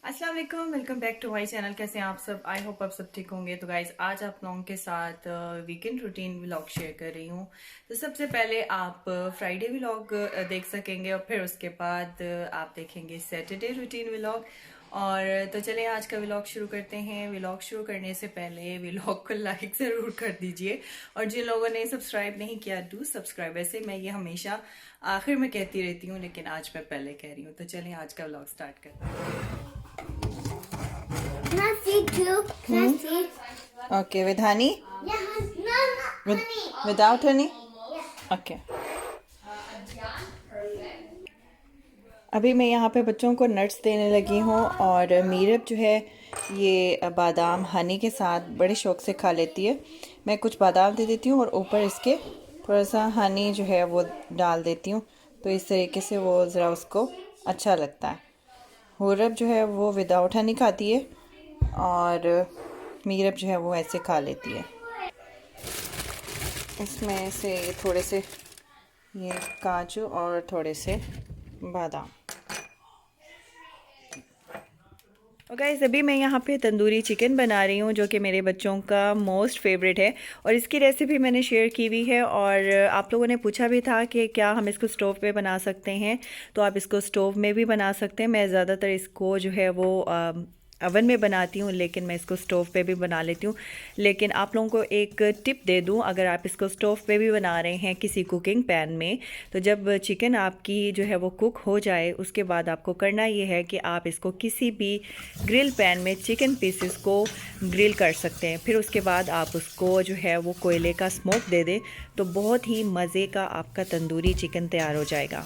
अस्सलाम वालेकुम, welcome back to my channel. कैसे हैं आप सब? आई होप आप सब ठीक होंगे। तो गाइज आज आप लोगों के साथ वीकेंड रूटीन व्लॉग शेयर कर रही हूँ। तो सबसे पहले आप फ्राइडे व्लॉग देख सकेंगे और फिर उसके बाद आप देखेंगे सैटरडे रूटीन व्लॉग। और तो चलिए आज का व्लॉग शुरू करते हैं। व्लॉग शुरू करने से पहले व्लॉग को लाइक ज़रूर कर दीजिए और जिन लोगों ने सब्सक्राइब नहीं किया डू सब्सक्राइब। वैसे मैं ये हमेशा आखिर में कहती रहती हूँ लेकिन आज मैं पहले कह रही हूँ। तो चलिए आज का व्लॉग स्टार्ट करते हैं। Can I see too? Can I see? Okay, with honey? Yeah, no, With, honey. without honey? Yeah. Okay. अभी मैं यहाँ पे बच्चों को नट्स देने लगी हूँ और मीरब जो है ये बादाम हनी के साथ बड़े शौक से खा लेती है। मैं कुछ बादाम दे देती हूँ और ऊपर इसके थोड़ा सा हनी जो है वो डाल देती हूँ, तो इस तरीके से वो ज़रा उसको अच्छा लगता है। हुरब जो है वो विदाउट हनी खाती है और मीरब जो है वो ऐसे खा लेती है। इसमें से थोड़े से ये काजू और थोड़े से बादाम। और गाइस अभी मैं यहाँ पे तंदूरी चिकन बना रही हूँ जो कि मेरे बच्चों का मोस्ट फेवरेट है और इसकी रेसिपी मैंने शेयर की हुई है। और आप लोगों ने पूछा भी था कि क्या हम इसको स्टोव पे बना सकते हैं, तो आप इसको स्टोव में भी बना सकते हैं। मैं ज़्यादातर इसको जो है वो अवन में बनाती हूँ, लेकिन मैं इसको स्टोव पे भी बना लेती हूँ। लेकिन आप लोगों को एक टिप दे दूँ, अगर आप इसको स्टोव पे भी बना रहे हैं किसी कुकिंग पैन में, तो जब चिकन आपकी जो है वो कुक हो जाए उसके बाद आपको करना ये है कि आप इसको किसी भी ग्रिल पैन में चिकन पीसेस को ग्रिल कर सकते हैं। फिर उसके बाद आप उसको जो है वो कोयले का स्मोक दे दें तो बहुत ही मज़े का आपका तंदूरी चिकन तैयार हो जाएगा।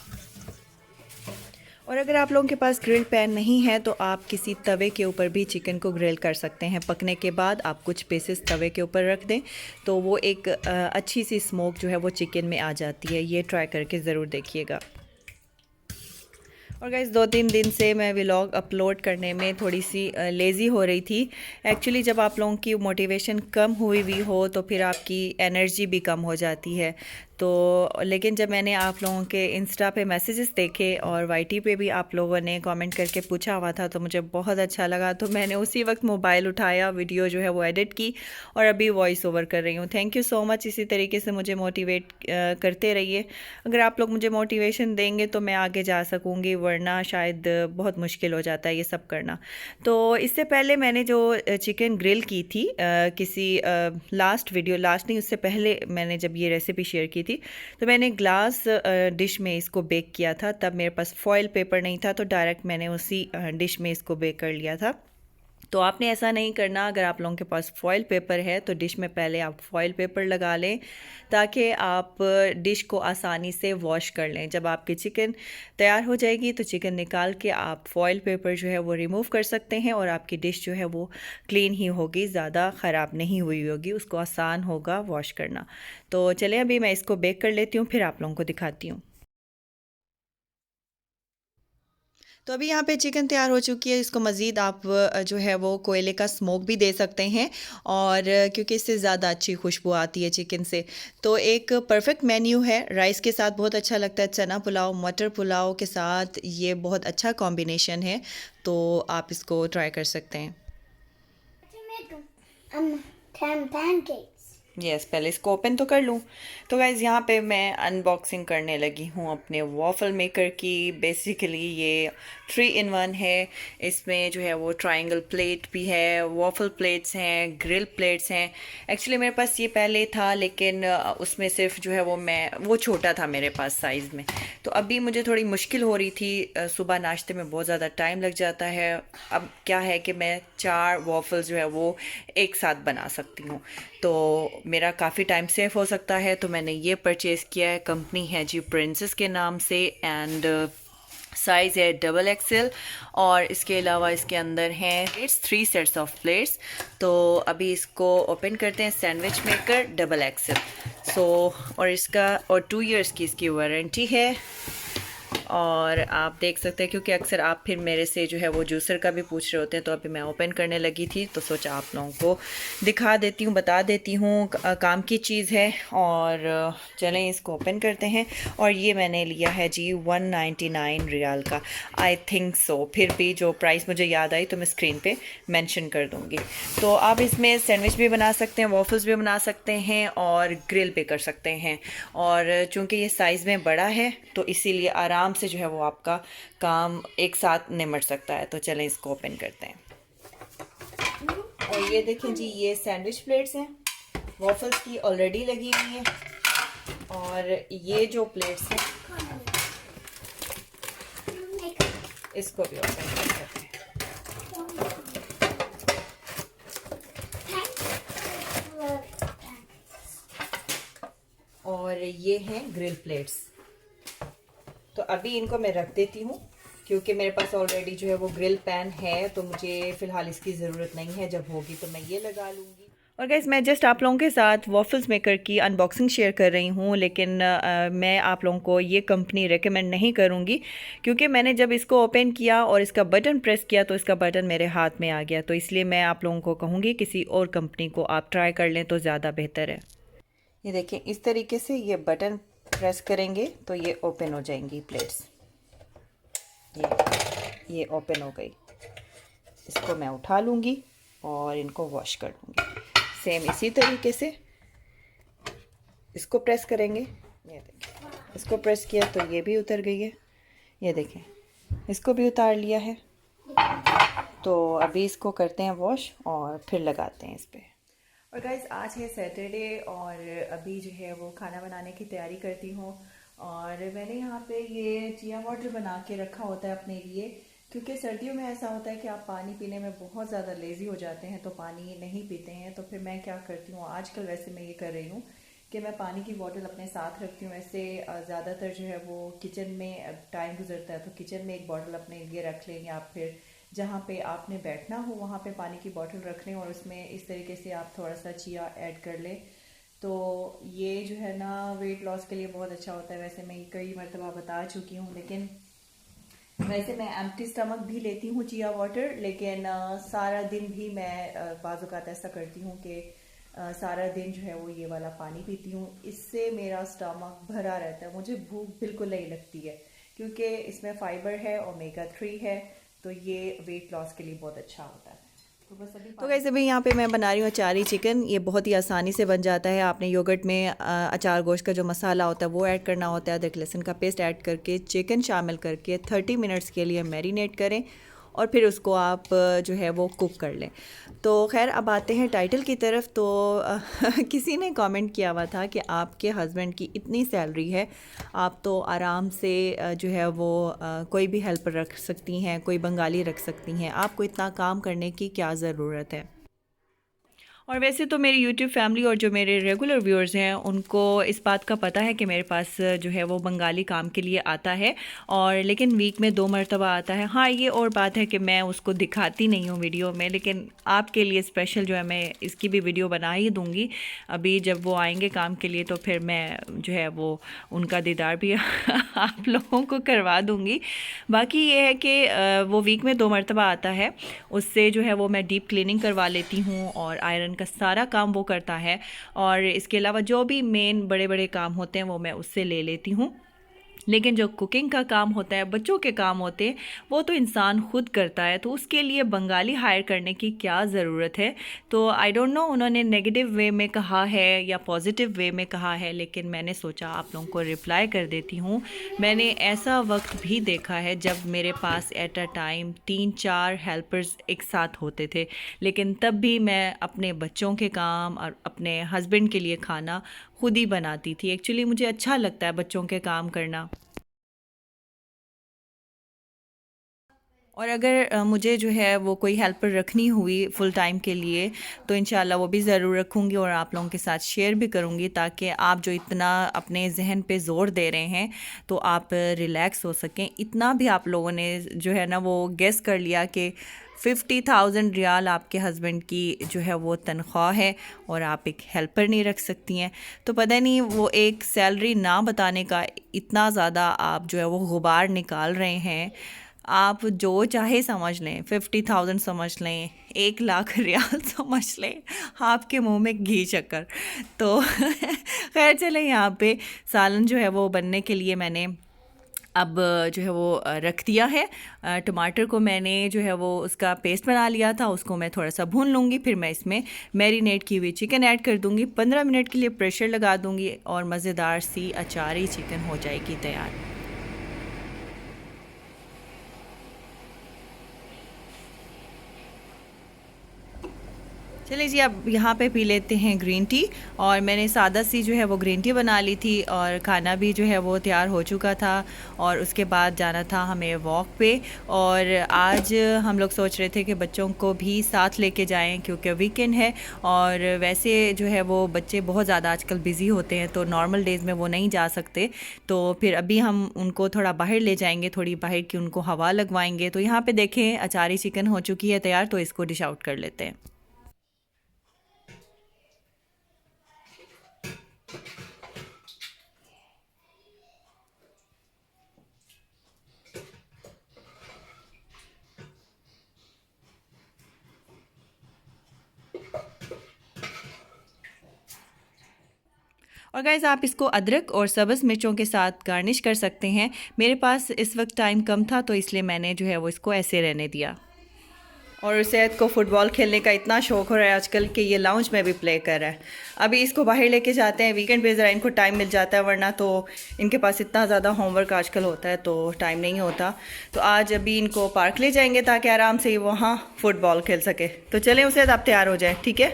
और अगर आप लोगों के पास ग्रिल पैन नहीं है तो आप किसी तवे के ऊपर भी चिकन को ग्रिल कर सकते हैं। पकने के बाद आप कुछ पीसेस तवे के ऊपर रख दें तो वो एक अच्छी सी स्मोक जो है वो चिकन में आ जाती है। ये ट्राई करके ज़रूर देखिएगा। और गाइस 2-3 दिन से मैं व्लॉग अपलोड करने में थोड़ी सी लेज़ी हो रही थी। एक्चुअली जब आप लोगों की मोटिवेशन कम हुई हुई हो तो फिर आपकी एनर्जी भी कम हो जाती है। तो लेकिन जब मैंने आप लोगों के इंस्टा पे मैसेजेस देखे और वाईटी पे भी आप लोगों ने कमेंट करके पूछा हुआ था तो मुझे बहुत अच्छा लगा। तो मैंने उसी वक्त मोबाइल उठाया, वीडियो जो है वो एडिट की और अभी वॉइस ओवर कर रही हूँ। Thank you so much. इसी तरीके से मुझे मोटिवेट करते रहिए। अगर आप लोग मुझे मोटिवेशन देंगे तो मैं आगे जा सकूँगी, वरना शायद बहुत मुश्किल हो जाता है ये सब करना। तो इससे पहले मैंने जो चिकन ग्रिल की थी किसी लास्ट नहीं, उससे पहले मैंने जब ये रेसिपी शेयर की थी तो मैंने ग्लास डिश में इसको बेक किया था। तब मेरे पास फॉयल पेपर नहीं था तो डायरेक्ट मैंने उसी डिश में इसको बेक कर लिया था। तो आपने ऐसा नहीं करना। अगर आप लोगों के पास फॉयल पेपर है तो डिश में पहले आप फॉयल पेपर लगा लें ताकि आप डिश को आसानी से वॉश कर लें। जब आपकी चिकन तैयार हो जाएगी तो चिकन निकाल के आप फॉयल पेपर जो है वो रिमूव कर सकते हैं और आपकी डिश जो है वो क्लीन ही होगी, ज़्यादा ख़राब नहीं हुई होगी, उसको आसान होगा वॉश करना। तो चलिए अभी मैं इसको बेक कर लेती हूँ, फिर आप लोगों को दिखाती हूँ। तो अभी यहाँ पे चिकन तैयार हो चुकी है। इसको मज़ीद आप जो है वो कोयले का स्मोक भी दे सकते हैं और क्योंकि इससे ज़्यादा अच्छी खुशबू आती है चिकन से। तो एक परफेक्ट मेन्यू है। राइस के साथ बहुत अच्छा लगता है, चना पुलाव, मटर पुलाव के साथ ये बहुत अच्छा कॉम्बिनेशन है। तो आप इसको ट्राई कर सकते हैं। To make 10 pancakes. यस पहले इसको ओपन तो कर लूँ। तो गाइज़ यहाँ पे मैं अनबॉक्सिंग करने लगी हूँ अपने वॉफल मेकर की। बेसिकली ये 3-in-1 है। इसमें जो है वो ट्रायंगल प्लेट भी है, वॉफल प्लेट्स हैं, ग्रिल प्लेट्स हैं। एक्चुअली मेरे पास ये पहले था लेकिन उसमें सिर्फ जो है वो छोटा था मेरे पास साइज़ में। तो अभी मुझे थोड़ी मुश्किल हो रही थी, सुबह नाश्ते में बहुत ज़्यादा टाइम लग जाता है। अब क्या है कि मैं 4 वॉफल जो है वो एक साथ बना सकती हूँ, तो मेरा काफ़ी टाइम सेव हो सकता है। तो मैंने ये परचेज़ किया है। कंपनी है जी प्रिंसेस के नाम से एंड साइज़ है XXL। और इसके अलावा इसके अंदर हैं प्लेट्स, 3 सेट्स ऑफ प्लेट्स। तो अभी इसको ओपन करते हैं। Sandwich maker XXL। और इसका 2 इयर्स की इसकी वारंटी है। और आप देख सकते हैं क्योंकि अक्सर आप फिर मेरे से जो है वो जूसर का भी पूछ रहे होते हैं, तो अभी मैं ओपन करने लगी थी तो सोचा आप लोगों को दिखा देती हूँ, बता देती हूँ। काम की चीज़ है और चलें इसको ओपन करते हैं। और ये मैंने लिया है जी 199 रियाल का, आई थिंक सो। फिर भी जो प्राइस मुझे याद आई तो मैं स्क्रीन पे मेंशन कर दूँगी। तो आप इसमें सैंडविच भी बना सकते हैं, वॉफल्स भी बना सकते हैं और ग्रिल पे कर सकते हैं। और चूँकि ये साइज़ में बड़ा है तो इसीलिए आराम से जो है वो आपका काम एक साथ निमट सकता है। तो चलें इसको ओपन करते हैं। और ये देखें जी, ये सैंडविच प्लेट्स हैं, वॉफल्स की ऑलरेडी लगी हुई हैं। और ये जो प्लेट्स हैं इसको भी ओपन कर सकते हैं। और ये हैं ग्रिल प्लेट्स। तो अभी इनको मैं रख देती हूँ क्योंकि मेरे पास ऑलरेडी जो है वो ग्रिल पैन है, तो मुझे फ़िलहाल इसकी ज़रूरत नहीं है। जब होगी तो मैं ये लगा लूँगी। और गाइस, मैं जस्ट आप लोगों के साथ वॉफल्स मेकर की अनबॉक्सिंग शेयर कर रही हूँ, लेकिन मैं आप लोगों को ये कंपनी रेकमेंड नहीं करूँगी क्योंकि मैंने जब इसको ओपन किया और इसका बटन प्रेस किया तो इसका बटन मेरे हाथ में आ गया। तो इसलिए मैं आप लोगों को कहूँगी किसी और कंपनी को आप ट्राई कर लें तो ज़्यादा बेहतर है। ये देखें, इस तरीके से ये बटन प्रेस करेंगे तो ये ओपन हो जाएंगी प्लेट्स। ये ओपन हो गई। इसको मैं उठा लूँगी और इनको वॉश कर लूँगी। सेम इसी तरीके से इसको प्रेस करेंगे। ये देखें, इसको प्रेस किया तो ये भी उतर गई है। ये देखें, इसको भी उतार लिया है। तो अभी इसको करते हैं वॉश और फिर लगाते हैं इस पर। और गाइस, आज है सैटरडे और अभी जो है वो खाना बनाने की तैयारी करती हूँ। और मैंने यहाँ पे ये चिया वाटर बना के रखा होता है अपने लिए, क्योंकि सर्दियों में ऐसा होता है कि आप पानी पीने में बहुत ज़्यादा लेज़ी हो जाते हैं तो पानी नहीं पीते हैं। तो फिर मैं क्या करती हूँ, आजकल वैसे मैं ये कर रही हूँ कि मैं पानी की बोतल अपने साथ रखती हूँ। ऐसे ज़्यादातर जो है वो किचन में टाइम गुजरता है तो किचन में एक बोतल अपने लिए रख लें, या फिर जहाँ पे आपने बैठना हो वहाँ पे पानी की बोतल रख लें और उसमें इस तरीके से आप थोड़ा सा चिया ऐड कर लें। तो ये जो है ना वेट लॉस के लिए बहुत अच्छा होता है। वैसे मैं कई मरतबा बता चुकी हूँ, लेकिन वैसे मैं एम्प्टी स्टमक भी लेती हूँ चिया वाटर, लेकिन सारा दिन भी मैं बाज़-औक़ात ऐसा करती हूँ कि सारा दिन जो है वो ये वाला पानी पीती हूँ। इससे मेरा स्टमक भरा रहता है, मुझे भूख बिल्कुल नहीं लगती है क्योंकि इसमें फ़ाइबर है, ओमेगा 3 है, तो ये वेट लॉस के लिए बहुत अच्छा होता है। तो बस अभी कैसे भी यहाँ पे मैं बना रही हूँ अचारी चिकन। ये बहुत ही आसानी से बन जाता है। आपने योगर्ट में अचार गोश्त का जो मसाला होता है वो ऐड करना होता है। अदरक लहसुन का पेस्ट ऐड करके चिकन शामिल करके 30 मिनट्स के लिए मैरिनेट करें और फिर उसको आप जो है वो कुक कर लें। तो खैर, अब आते हैं टाइटल की तरफ। तो किसी ने कमेंट किया हुआ था कि आपके हस्बैंड की इतनी सैलरी है, आप तो आराम से जो है वो कोई भी हेल्पर रख सकती हैं, कोई बंगाली रख सकती हैं, आपको इतना काम करने की क्या ज़रूरत है। और वैसे तो मेरी यूट्यूब फैमिली और जो मेरे रेगुलर व्यूअर्स हैं उनको इस बात का पता है कि मेरे पास जो है वो बंगाली काम के लिए आता है, और लेकिन वीक में 2 मरतबा आता है। हाँ, ये और बात है कि मैं उसको दिखाती नहीं हूँ वीडियो में, लेकिन आपके लिए स्पेशल जो है मैं इसकी भी वीडियो बना ही दूँगी। अभी जब वो आएंगे काम के लिए तो फिर मैं जो है वो उनका दीदार भी आप लोगों को करवा दूँगी। बाकी ये है कि वो वीक में 2 मरतबा आता है, उससे जो है वो मैं डीप क्लीनिंग करवा लेती हूँ और आयरन का सारा काम वो करता है। और इसके अलावा जो भी मेन बड़े बड़े काम होते हैं वो मैं उससे ले लेती हूँ। लेकिन जो कुकिंग का काम होता है, बच्चों के काम होते हैं, वो तो इंसान खुद करता है, तो उसके लिए बंगाली हायर करने की क्या ज़रूरत है। तो आई डोंट नो उन्होंने नेगेटिव वे में कहा है या पॉजिटिव वे में कहा है, लेकिन मैंने सोचा आप लोगों को रिप्लाई कर देती हूँ। मैंने ऐसा वक्त भी देखा है जब मेरे पास एट अ टाइम 3-4 हेल्पर्स एक साथ होते थे, लेकिन तब भी मैं अपने बच्चों के काम और अपने हस्बैंड के लिए खाना खुद ही बनाती थी। एक्चुअली मुझे अच्छा लगता है बच्चों के काम करना। और अगर मुझे जो है वो कोई हेल्पर रखनी हुई फ़ुल टाइम के लिए तो इंशाल्लाह वो भी ज़रूर रखूँगी और आप लोगों के साथ शेयर भी करूँगी, ताकि आप जो इतना अपने जहन पे ज़ोर दे रहे हैं तो आप रिलैक्स हो सकें। इतना भी आप लोगों ने जो है ना वो गेस कर लिया कि 50,000 रियाल आपके हस्बैंड की जो है वो तनख्वाह है और आप एक हेल्पर नहीं रख सकती हैं। तो पता नहीं वो एक सैलरी ना बताने का इतना ज़्यादा आप जो है वो गुबार निकाल रहे हैं। आप जो चाहे समझ लें, 50,000 समझ लें, 1,00,000 रियाल समझ लें, आपके मुंह में घी शक्कर। तो खैर चलें, यहाँ पे सालन जो है वो बनने के लिए मैंने अब जो है वो रख दिया है। टमाटर को मैंने जो है वो उसका पेस्ट बना लिया था, उसको मैं थोड़ा सा भून लूँगी, फिर मैं इसमें मैरिनेट की हुई चिकन ऐड कर दूँगी, 15 मिनट के लिए प्रेशर लगा दूँगी और मज़ेदार सी अचारी चिकन हो जाएगी तैयार। चलिए जी, अब यहाँ पे पी लेते हैं ग्रीन टी। और मैंने सादा सी जो है वो ग्रीन टी बना ली थी और खाना भी जो है वो तैयार हो चुका था और उसके बाद जाना था हमें वॉक पे। और आज हम लोग सोच रहे थे कि बच्चों को भी साथ लेके जाएं क्योंकि वीकेंड है और वैसे जो है वो बच्चे बहुत ज़्यादा आजकल बिज़ी होते हैं तो नॉर्मल डेज़ में वो नहीं जा सकते। तो फिर अभी हम उनको थोड़ा बाहर ले जाएंगे, थोड़ी बाहर की उनको हवा लगवाएंगे। तो यहाँ पे देखें अचारी चिकन हो चुकी है तैयार, तो इसको डिश आउट कर लेते हैं। और गाइज़ आप इसको अदरक और सब्ज़ मिर्चों के साथ गार्निश कर सकते हैं। मेरे पास इस वक्त टाइम कम था तो इसलिए मैंने जो है वो इसको ऐसे रहने दिया। और सैयद को फ़ुटबॉल खेलने का इतना शौक़ हो रहा है आजकल कि ये लाउंज में भी प्ले कर रहा है। अभी इसको बाहर लेके जाते हैं, वीकेंड पे ज़रा इनको टाइम मिल जाता है, वरना तो इनके पास इतना ज़्यादा होमवर्क आजकल होता है तो टाइम नहीं होता। तो आज अभी इनको पार्क ले जाएंगे ताकि आराम से वहाँ फ़ुटबॉल खेल सके। तो चलें उसे आप तैयार हो जाएँ, ठीक है।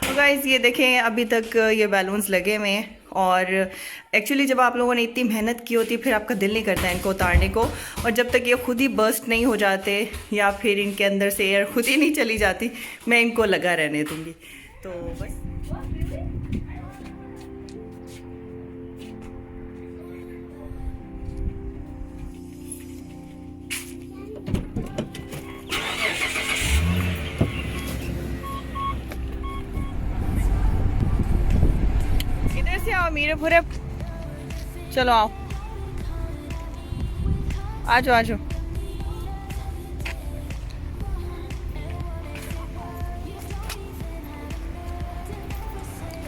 और गाइस ये देखें अभी तक ये बैलून्स लगे हुए हैं और एक्चुअली जब आप लोगों ने इतनी मेहनत की होती है फिर आपका दिल नहीं करता है इनको उतारने को, और जब तक ये खुद ही बर्स्ट नहीं हो जाते या फिर इनके अंदर से एयर खुद ही नहीं चली जाती, मैं इनको लगा रहने दूँगी। तो बस इधर से आओ मीरे पूरे, चलो आओ, आ जाओ आ जाओ।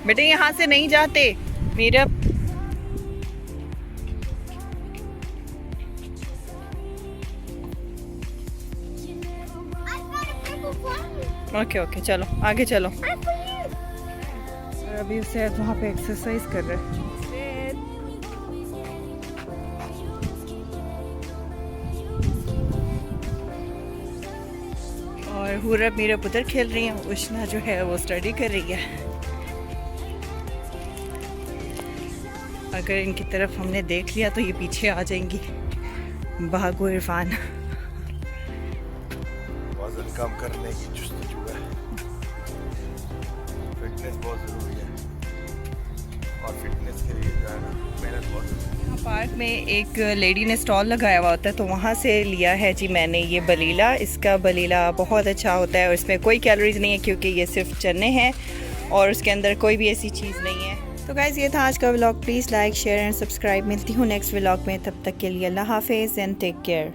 बेटे यहाँ से नहीं जाते मीरा। ओके ओके चलो आगे चलो। और अभी उसे वहाँ पे एक्सरसाइज कर रहे हैं। और हुर्रा मेरा पुत्र खेल रही है, उष्णा जो है वो स्टडी कर रही है। अगर इनकी तरफ हमने देख लिया तो ये पीछे आ जाएंगी। भागो इरफान। वजन कम करने की जुस्तजू है, फिटनेस बहुत ज़रूरी है और फिटनेस के लिए जो है ना मेहनत बहुत ज़रूरी है। पार्क में एक लेडी ने स्टॉल लगाया हुआ होता है तो वहाँ से लिया है जी मैंने ये बलीला। इसका बलीला बहुत अच्छा होता है और इसमें कोई कैलोरीज नहीं है क्योंकि ये सिर्फ चने हैं और उसके अंदर कोई भी ऐसी चीज़ नहीं है। तो गाइज़ ये था आज का vlog. Please like share and subscribe. मिलती हूँ नेक्स्ट व्लॉग में, तब तक के लिए अल्लाह हाफिज़ एंड टेक केयर।